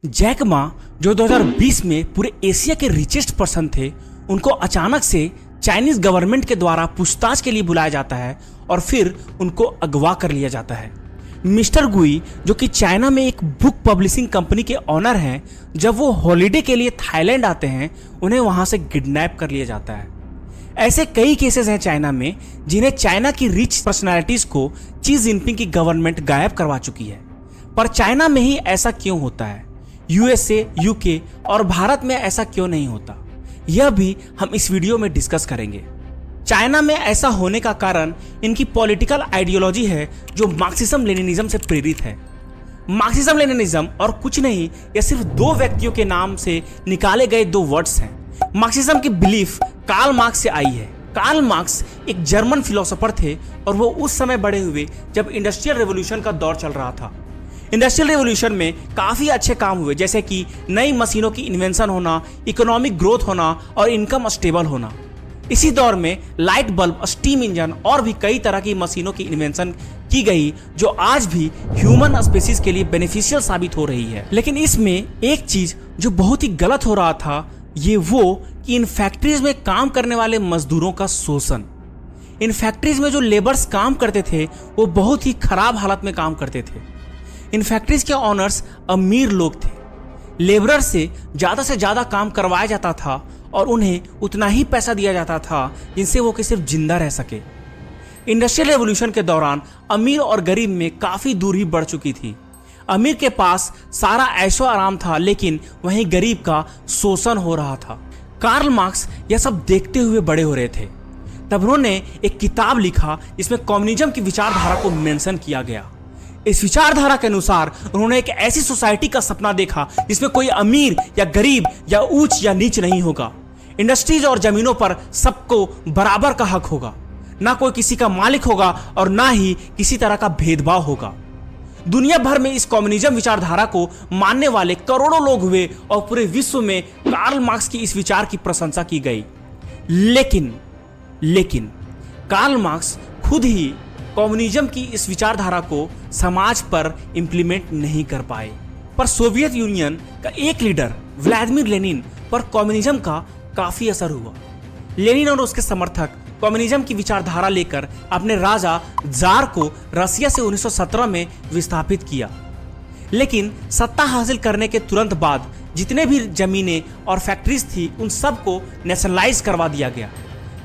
Jack Ma जो 2020 में पूरे एशिया के रिचेस्ट पर्सन थे, उनको अचानक से चाइनीज गवर्नमेंट के द्वारा पूछताछ के लिए बुलाया जाता है और फिर उनको अगवा कर लिया जाता है। मिस्टर गुई, जो कि चाइना में एक बुक पब्लिशिंग कंपनी के ऑनर हैं, जब वो हॉलिडे के लिए थाईलैंड आते हैं, उन्हें वहां से किडनैप कर लिया जाता है। ऐसे कई केसेस हैं चाइना में जिन्हें चाइना की रिच पर्सनालिटीज को शी जिनपिंग की गवर्नमेंट गायब करवा चुकी है। पर चाइना में ही ऐसा क्यों होता है? यूएसए, यूके और भारत में ऐसा क्यों नहीं होता? यह भी हम इस वीडियो में डिस्कस करेंगे। चाइना में ऐसा होने का कारण इनकी पॉलिटिकल आइडियोलॉजी है जो मार्क्सिज्म लेनिनिज्म से प्रेरित है। मार्क्सिज्म लेनिनिज्म और कुछ नहीं, यह सिर्फ दो व्यक्तियों के नाम से निकाले गए दो वर्ड्स हैं। मार्क्सिज्म की बिलीफ कार्ल मार्क्स से आई है। कार्ल मार्क्स एक जर्मन फिलोसोफर थे और वो उस समय बड़े हुए जब इंडस्ट्रियल रेवोल्यूशन का दौर चल रहा था। इंडस्ट्रियल रेवोल्यूशन में काफ़ी अच्छे काम हुए, जैसे कि नई मशीनों की इन्वेंशन होना, इकोनॉमिक ग्रोथ होना और इनकम स्टेबल होना। इसी दौर में लाइट बल्ब, स्टीम इंजन और भी कई तरह की मशीनों की इन्वेंशन की गई जो आज भी ह्यूमन स्पीसीज के लिए बेनिफिशियल साबित हो रही है। लेकिन इसमें एक चीज जो बहुत ही गलत हो रहा था, ये वो कि इन फैक्ट्रीज में काम करने वाले मजदूरों का शोषण। इन फैक्ट्रीज में जो लेबर्स काम करते थे वो बहुत ही खराब हालत में काम करते थे। इन फैक्ट्रीज के ऑनर्स अमीर लोग थे। लेबरर से ज़्यादा काम करवाया जाता था और उन्हें उतना ही पैसा दिया जाता था जिनसे वो कि सिर्फ जिंदा रह सके। इंडस्ट्रियल रेवोल्यूशन के दौरान अमीर और गरीब में काफ़ी दूरी बढ़ चुकी थी। अमीर के पास सारा ऐशो आराम था, लेकिन वहीं गरीब का शोषण हो रहा था। कार्ल मार्क्स यह सब देखते हुए बड़े हो रहे थे। तब उन्होंने एक किताब लिखा जिसमें कम्युनिज्म की विचारधारा को मेंशन किया गया। इस विचारधारा के अनुसार उन्होंने एक ऐसी सोसाइटी का सपना देखा जिसमें कोई अमीर या गरीब या ऊंच या नीच नहीं होगा। इंडस्ट्रीज और जमीनों पर सबको बराबर का हक होगा। ना कोई किसी का मालिक होगा और ना ही किसी तरह का भेदभाव होगा। दुनिया भर में इस कम्युनिज्म विचारधारा को मानने वाले करोड़ों लोग हुए और पूरे विश्व में कार्ल मार्क्स की इस विचार की प्रशंसा की गई। लेकिन कार्ल मार्क्स खुद ही कम्युनिज्म की इस विचारधारा को समाज पर इंप्लीमेंट नहीं कर पाए। पर सोवियत यूनियन का एक लीडर व्लादिमीर लेनिन पर कम्युनिज्म का काफी असर हुआ। लेनिन और उसके समर्थक कम्युनिज्म की विचारधारा लेकर अपने राजा जार को रसिया से 1917 में विस्थापित किया। लेकिन सत्ता हासिल करने के तुरंत बाद जितने भी जमीनें और फैक्ट्रीज थी, उन सबको नेशनलाइज करवा दिया गया।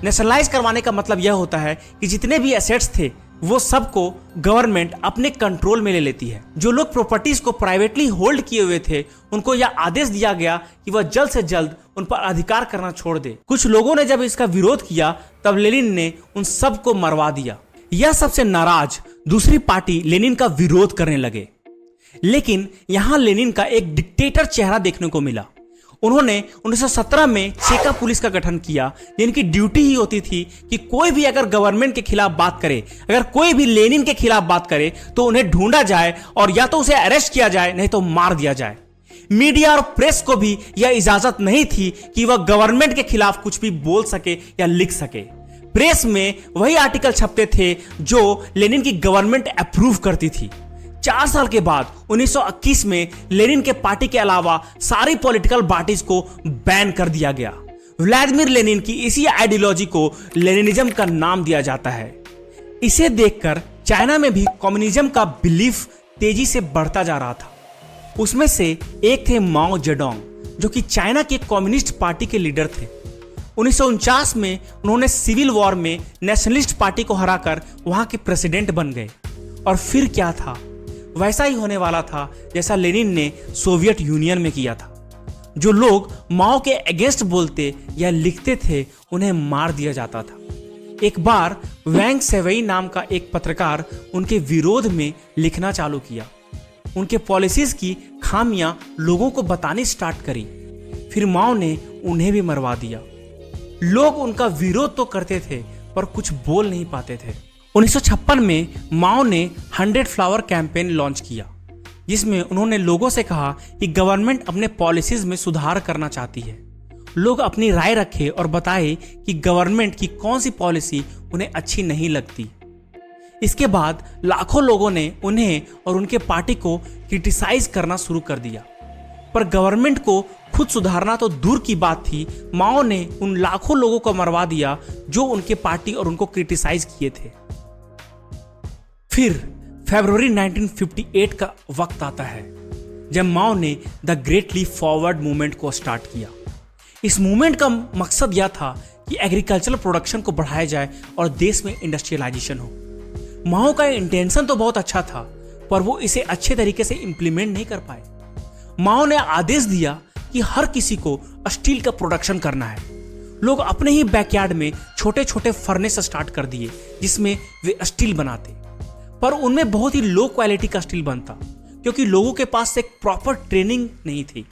नेशनलाइज करवाने का मतलब यह होता है कि जितने भी एसेट्स थे वो सबको गवर्नमेंट अपने कंट्रोल में ले लेती है। जो लोग प्रॉपर्टीज को प्राइवेटली होल्ड किए हुए थे, उनको यह आदेश दिया गया कि वह जल्द से जल्द उन पर अधिकार करना छोड़ दे। कुछ लोगों ने जब इसका विरोध किया, तब लेनिन ने उन सबको मरवा दिया। यह सबसे नाराज दूसरी पार्टी लेनिन का विरोध करने लगे। लेकिन यहां लेनिन का एक डिक्टेटर चेहरा देखने को मिला। उन्होंने 1917 में चेका पुलिस का गठन किया, जिनकी ड्यूटी ही होती थी कि कोई भी अगर गवर्नमेंट के खिलाफ बात करे, अगर कोई भी लेनिन के खिलाफ बात करे, तो उन्हें ढूंढा जाए और या तो उसे अरेस्ट किया जाए, नहीं तो मार दिया जाए। मीडिया और प्रेस को भी यह इजाजत नहीं थी कि वह गवर्नमेंट के खिलाफ कुछ भी बोल सके या लिख सके। प्रेस में वही आर्टिकल छपते थे जो लेनिन की गवर्नमेंट अप्रूव करती थी। 4 साल के बाद 1921 में लेनिन के पार्टी के अलावा सारी पॉलिटिकल पार्टीज को बैन कर दिया गया। व्लादिमीर लेनिन की इसी आइडियोलॉजी को लेनिनिज्म का नाम दिया जाता है। इसे देखकर चाइना में भी कम्युनिज्म का बिलीफ तेजी से बढ़ता जा रहा था। उसमें से एक थे माओ जेडोंग, जो कि चाइना के कम्युनिस्ट पार्टी के लीडर थे। 1949 में उन्होंने सिविल वॉर में नेशनलिस्ट पार्टी को हराकर वहां के प्रेसिडेंट बन गए। और फिर क्या था? वैसा ही होने वाला था जैसा लेनिन ने सोवियत यूनियन में किया था। जो लोग माओ के अगेंस्ट बोलते या लिखते थे, उन्हें मार दिया जाता था। एक बार वैंग सेवई नाम का एक पत्रकार उनके विरोध में लिखना चालू किया। उनके पॉलिसीज की खामियां लोगों को बतानी स्टार्ट करी। फिर माओ ने उन्हें भी मरवा दिया। लोग उनका विरोध तो करते थे पर कुछ बोल नहीं पाते थे। 1956 में माओ ने 100 फ्लावर कैंपेन लॉन्च किया, जिसमें उन्होंने लोगों से कहा कि गवर्नमेंट अपने पॉलिसीज में सुधार करना चाहती है। लोग अपनी राय रखें और बताएं कि गवर्नमेंट की कौन सी पॉलिसी उन्हें अच्छी नहीं लगती। इसके बाद लाखों लोगों ने उन्हें और उनके पार्टी को क्रिटिसाइज करना शुरू कर दिया। पर गवर्नमेंट को खुद सुधारना तो दूर की बात थी, माओ ने उन लाखों लोगों को मरवा दिया जो उनके पार्टी और उनको क्रिटिसाइज किए थे। फिर फरवरी 1958 का वक्त आता है जब माओ ने the great leap forward movement को स्टार्ट किया। इस मूवमेंट का मकसद यह था कि एग्रीकल्चरल प्रोडक्शन को बढ़ाया जाए और देश में इंडस्ट्रियलाइजेशन हो। माओ का इंटेंशन तो बहुत अच्छा था, पर वो इसे अच्छे तरीके से इंप्लीमेंट नहीं कर पाए। माओ ने आदेश दिया कि हर किसी को स्टील का प्रोडक्शन करना है। लोग अपने ही बैकयार्ड में छोटे छोटे फर्नेस स्टार्ट कर दिए जिसमें वे स्टील बनाते, पर उनमें बहुत ही लो क्वालिटी का स्टील बनता क्योंकि लोगों के पास एक प्रॉपर ट्रेनिंग नहीं थी।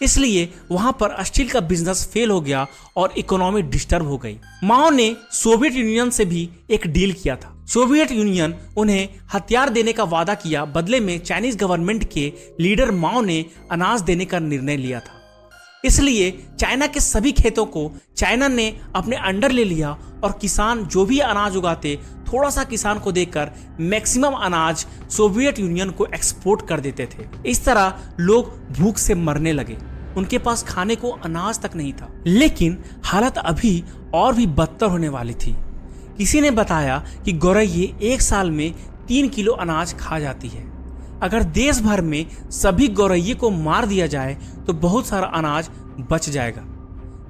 इसलिए वहां पर स्टील का बिजनेस फेल हो गया और इकोनॉमी डिस्टर्ब हो गई। माओ ने सोवियत यूनियन से भी एक डील किया था। सोवियत यूनियन उन्हें हथियार देने का वादा किया, बदले में चाइनीज गवर्नमेंट के लीडर माओ ने अनाज देने का निर्णय लिया था। इसलिए चाइना के सभी खेतों को चाइना ने अपने अंडर ले लिया और किसान जो भी अनाज उगाते थोड़ा सा किसान को देकर मैक्सिमम अनाज सोवियत यूनियन को एक्सपोर्ट कर देते थे। इस तरह लोग भूख से मरने लगे, उनके पास खाने को अनाज तक नहीं था। लेकिन हालत अभी और भी बदतर होने वाली थी। किसी ने बताया कि गौरैये एक साल में 3 किलो अनाज खा जाती है। अगर देश भर में सभी गौरैये को मार दिया जाए तो बहुत सारा अनाज बच जाएगा।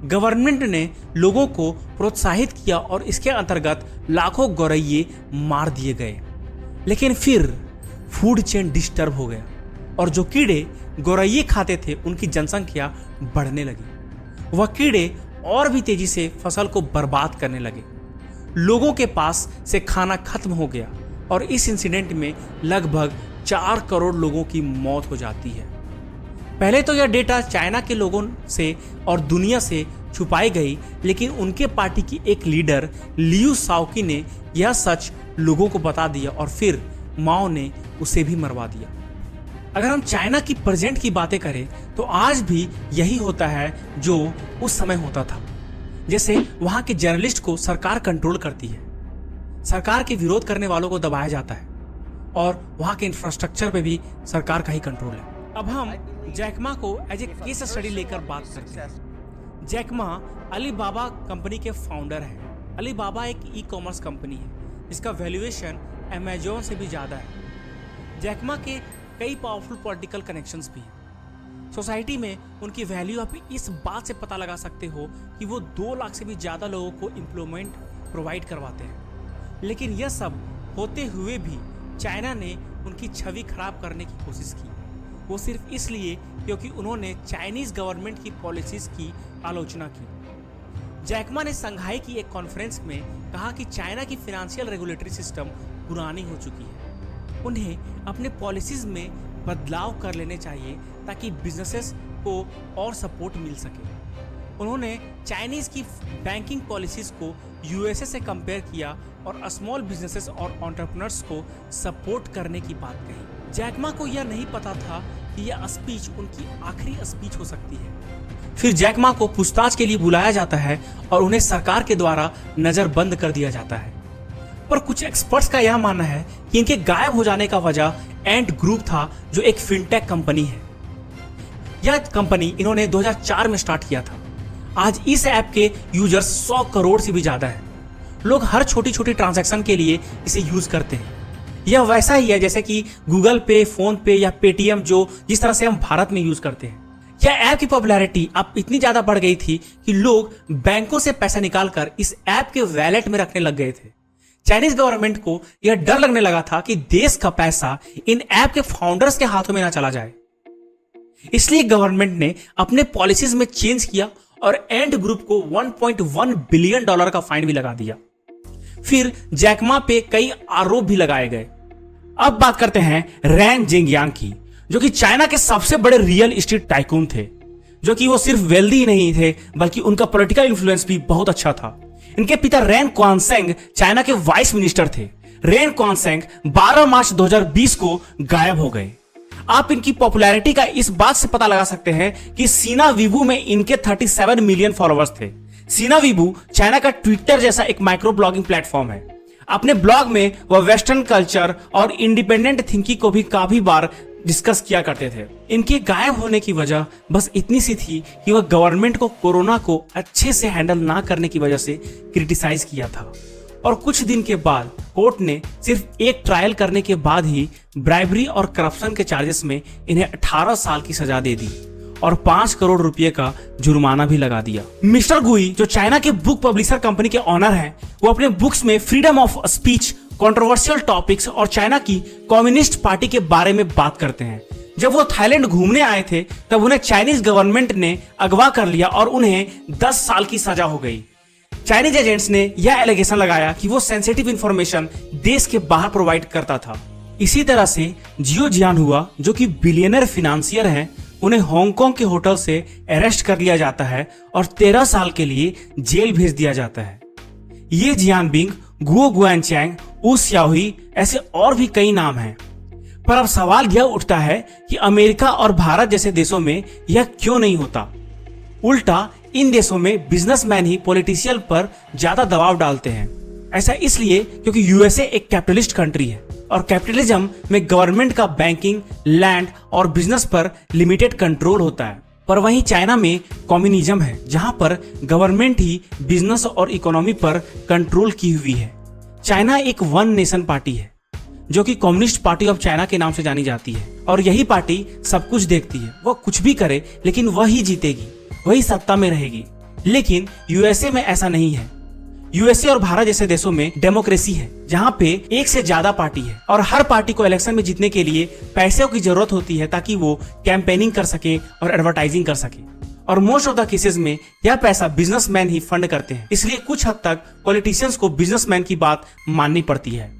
गवर्नमेंट ने लोगों को प्रोत्साहित किया और इसके अंतर्गत लाखों गौरैये मार दिए गए। लेकिन फिर फूड चेन डिस्टर्ब हो गया और जो कीड़े गौरैये खाते थे उनकी जनसंख्या बढ़ने लगी। वह कीड़े और भी तेजी से फसल को बर्बाद करने लगे। लोगों के पास से खाना खत्म हो गया और इस इंसिडेंट में लगभग 4 करोड़ लोगों की मौत हो जाती है। पहले तो यह डेटा चाइना के लोगों से और दुनिया से छुपाई गई, लेकिन उनके पार्टी की एक लीडर लियू शाओकी ने यह सच लोगों को बता दिया और फिर माओ ने उसे भी मरवा दिया। अगर हम चाइना की प्रेजेंट की बातें करें तो आज भी यही होता है जो उस समय होता था। जैसे वहां के जर्नलिस्ट को सरकार कंट्रोल करती है, सरकार के विरोध करने वालों को दबाया जाता है और वहां के इंफ्रास्ट्रक्चर पे भी सरकार का ही कंट्रोल है। अब हम जैक मा को एज ए केस स्टडी लेकर बात करते हैं। जैक मा अलीबाबा कंपनी के फाउंडर हैं। अलीबाबा एक ई कॉमर्स कंपनी है जिसका वैल्यूएशन अमेजोन से भी ज़्यादा है। जैक मा के कई पावरफुल पॉलिटिकल कनेक्शंस भी हैं। सोसाइटी में उनकी वैल्यू आप इस बात से पता लगा सकते हो कि वो 2 लाख से भी ज़्यादा लोगों को एम्प्लॉयमेंट प्रोवाइड करवाते हैं। लेकिन यह सब होते हुए भी चाइना ने उनकी छवि खराब करने की कोशिश की, वो सिर्फ इसलिए क्योंकि उन्होंने चाइनीज गवर्नमेंट की पॉलिसीज की आलोचना की। जैक मा ने संघाई की एक कॉन्फ्रेंस में कहा कि चाइना की फाइनेंशियल रेगुलेटरी सिस्टम पुरानी हो चुकी है, उन्हें अपने पॉलिसीज में बदलाव कर लेने चाहिए ताकि बिजनेसेस को और सपोर्ट मिल सके। उन्होंने चाइनीज की बैंकिंग पॉलिसीज को यूएसए से कंपेयर किया और स्मॉल बिजनेसेस और एंटरप्रेन्योर्स को सपोर्ट करने की बात कही। जैक मा को यह नहीं पता था कि यह स्पीच उनकी आखिरी स्पीच हो सकती है। फिर जैक मा को पूछताछ के लिए बुलाया जाता है और उन्हें सरकार के द्वारा नजरबंद कर दिया जाता है। पर कुछ एक्सपर्ट्स का यह मानना है कि इनके गायब हो जाने का वजह एंट ग्रुप था, जो एक फिनटेक कंपनी है। यह कंपनी इन्होंने 2004 में स्टार्ट किया था। आज इस ऐप के यूजर्स 100 करोड़ से भी ज्यादा है। लोग हर छोटी छोटी ट्रांजैक्शन के लिए इसे यूज करते हैं। यह वैसा ही है जैसे कि गूगल पे, फोन पे या पेटीएम, जो जिस तरह से हम भारत में यूज करते हैं। यह ऐप की पॉपुलैरिटी अब इतनी ज्यादा बढ़ गई थी कि लोग बैंकों से पैसा निकालकर इस ऐप के वैलेट में रखने लग गए थे। चाइनीज गवर्नमेंट को यह डर लगने लगा था कि देश का पैसा इन ऐप के फाउंडर्स के हाथों में ना चला जाए। इसलिए गवर्नमेंट ने अपने पॉलिसीज में चेंज किया और एंट ग्रुप को $1.1 बिलियन का फाइन भी लगा दिया। फिर जैक मा पे कई आरोप भी लगाए गए। अब बात करते हैं रैन जिंगयांग की, जो कि चाइना के सबसे बड़े रियल एस्टेट टाइकून थे, जो कि वो सिर्फ वेल्दी ही नहीं थे बल्कि उनका पॉलिटिकल इन्फ्लुएंस भी बहुत अच्छा था। इनके पिता रेन क्वानसेंग चाइना के वाइस मिनिस्टर थे। रेन क्वानसेंग 12 मार्च 2020 को गायब हो गए। आप इनकी पॉपुलैरिटी का इस बात से पता लगा सकते हैं कि सीना वीबू में इनके 37 मिलियन फॉलोअर्स थे। सीना वीबू चाइना का ट्विटर जैसा एक माइक्रो ब्लॉगिंग प्लेटफॉर्म है। अपने ब्लॉग में वह वेस्टर्न कल्चर और इंडिपेंडेंट थिंकिंग को भी काफी बार डिस्कस किया करते थे। इनके गायब होने की वजह बस इतनी सी थी कि वह गवर्नमेंट को कोरोना को अच्छे से हैंडल ना करने की वजह से क्रिटिसाइज किया था। और कुछ दिन के बाद कोर्ट ने सिर्फ एक ट्रायल करने के बाद ही ब्राइबरी और करप्शन के चार्जेस में इन्हें 18 साल की सजा दे दी और 5 करोड़ रुपए का जुर्माना भी लगा दिया। मिस्टर गुई, जो चाइना के बुक पब्लिशर कंपनी के ऑनर हैं, वो अपने बुक्स में freedom of speech, controversial topics और चाइना की कम्युनिस्ट पार्टी के बारे में बात करते हैं। जब वो थाईलैंड घूमने आए थे तब उन्हें चाइनीज गवर्नमेंट ने अगवा कर लिया और उन्हें 10 साल की सजा हो गई। चाइनीज एजेंट्स ने यह एलिगेशन लगाया कि वो सेंसिटिव इंफॉर्मेशन देश के बाहर प्रोवाइड करता था। इसी तरह से जियो जियानहुआ, जो कि बिलियनर फिनेंशियर हैं, उन्हें हांगकांग के होटल से अरेस्ट कर लिया जाता है और 13 साल के लिए जेल भेज दिया जाता है। ये जियानबिंग, गुओ गुआनचैंग, ऊ स्याओही, ऐसे और भी कई नाम हैं। पर अब सवाल यह उठता है कि अमेरिका और भारत जैसे देशों में यह क्यों नहीं होता। उल्टा इन देशों में बिजनेसमैन ही पॉलिटिशियन पर ज्यादा दबाव डालते हैं। ऐसा इसलिए क्योंकि यूएसए एक कैपिटलिस्ट कंट्री है और कैपिटलिज्म में गवर्नमेंट का बैंकिंग, लैंड और बिजनेस पर लिमिटेड कंट्रोल होता है। पर वहीं चाइना में कम्युनिज्म है, जहां पर गवर्नमेंट ही बिजनेस और इकोनॉमी पर कंट्रोल की हुई है। चाइना एक वन नेशन पार्टी है जो कि कम्युनिस्ट पार्टी ऑफ चाइना के नाम से जानी जाती है और यही पार्टी सब कुछ देखती है। वह कुछ भी करे लेकिन वही जीतेगी, वही सत्ता में रहेगी। लेकिन यूएसए में ऐसा नहीं है। यूएसए और भारत जैसे देशों में डेमोक्रेसी है, जहां पे एक से ज्यादा पार्टी है और हर पार्टी को इलेक्शन में जीतने के लिए पैसों की जरूरत होती है ताकि वो कैंपेनिंग कर सके और एडवर्टाइजिंग कर सके। और मोस्ट ऑफ द केसेस में यह पैसा बिजनेसमैन ही फंड करते हैं, इसलिए कुछ हद तक पॉलिटिशियंस को बिजनेसमैन की बात माननी पड़ती है।